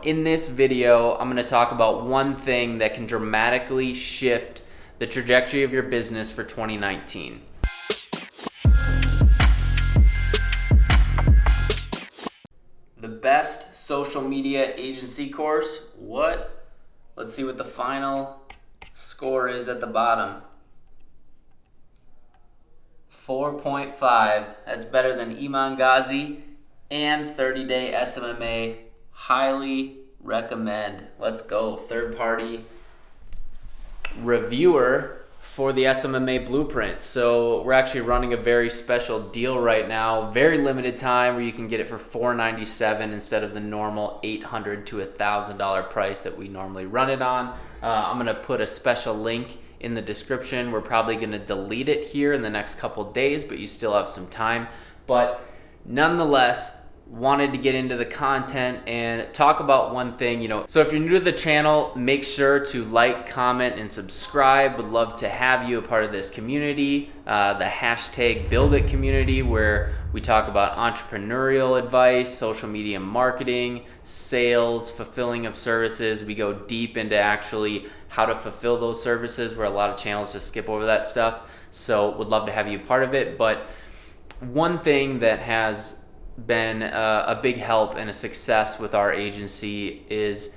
in this video, I'm going to talk about one thing that can dramatically shift the trajectory of your business for 2019. The best social media agency course? What? Let's see what the final score is at the bottom. 4.5. That's better than Iman Ghazi and 30-day SMMA. Highly recommend. Let's go. Third-party reviewer for the SMMA blueprint. So we're actually running a very special deal right now, very limited time, where you can get it for $497 instead of the normal $800 to $1,000 price that we normally run it on. I'm going to put a special link in the description. We're probably going to delete it here in the next couple days, but you still have some time. But nonetheless, wanted to get into the content and talk about one thing. So if you're new to the channel, make sure to like, comment, and subscribe. Would love to have you a part of this community, the hashtag Build It community, where we talk about entrepreneurial advice, social media marketing, sales, fulfilling of services. We go deep into actually how to fulfill those services, where a lot of channels just skip over that stuff. So would love to have you a part of it. But one thing that has been a big help and a success with our agency is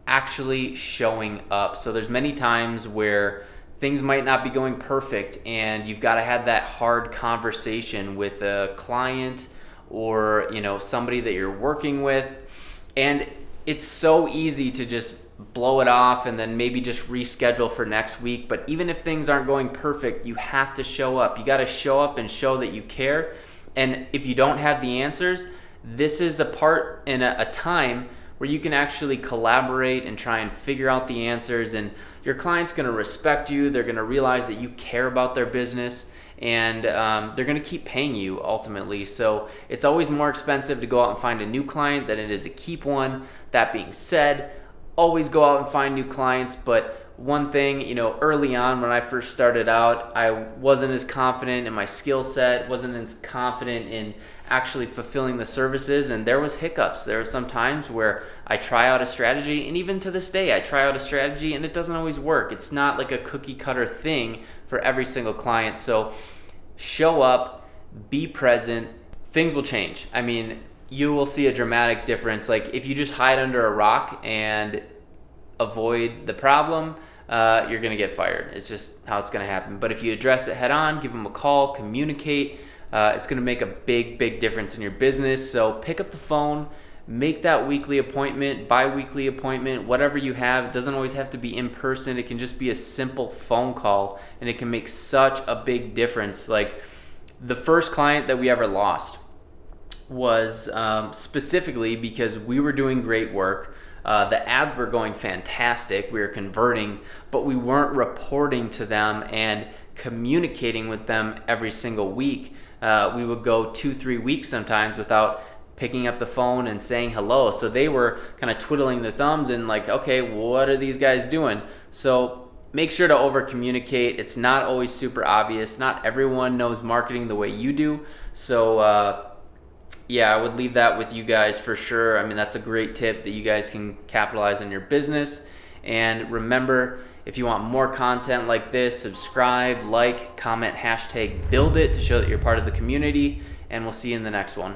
actually showing up. So there's many times where things might not be going perfect and you've got to have that hard conversation with a client or somebody that you're working with, and it's so easy to just blow it off and then maybe just reschedule for next week. But even if things aren't going perfect, you have to show up. You got to show up and show that you care. And if you don't have the answers, this is a part in a time where you can actually collaborate and try and figure out the answers, and your client's going to respect you. They're going to realize that you care about their business, and they're going to keep paying you ultimately. So it's always more expensive to go out and find a new client than it is to keep one. That being said, always go out and find new clients. But one thing, early on when I first started out, I wasn't as confident in my skill set, wasn't as confident in actually fulfilling the services, and there was hiccups. There were some times where I try out a strategy, and even to this day, I try out a strategy and it doesn't always work. It's not like a cookie cutter thing for every single client. So show up, be present, things will change. I mean, you will see a dramatic difference. Like if you just hide under a rock and avoid the problem, you're gonna get fired. It's just how it's gonna happen. But if you address it head on, give them a call, communicate, it's gonna make a big difference in your business. So pick up the phone, make that weekly appointment, bi-weekly appointment, whatever you have. It doesn't always have to be in person. It can just be a simple phone call, and it can make such a big difference. Like the first client that we ever lost was specifically because we were doing great work. The ads were going fantastic. We were converting, but we weren't reporting to them and communicating with them every single week. We would go 2-3 weeks sometimes without picking up the phone and saying hello. So they were kind of twiddling their thumbs and like, okay, what are these guys doing? So make sure to over communicate. It's not always super obvious. Not everyone knows marketing the way you do. So yeah, I would leave that with you guys for sure. I mean, that's a great tip that you guys can capitalize on your business. And remember, if you want more content like this, subscribe, like, comment, hashtag Build It to show that you're part of the community. And we'll see you in the next one.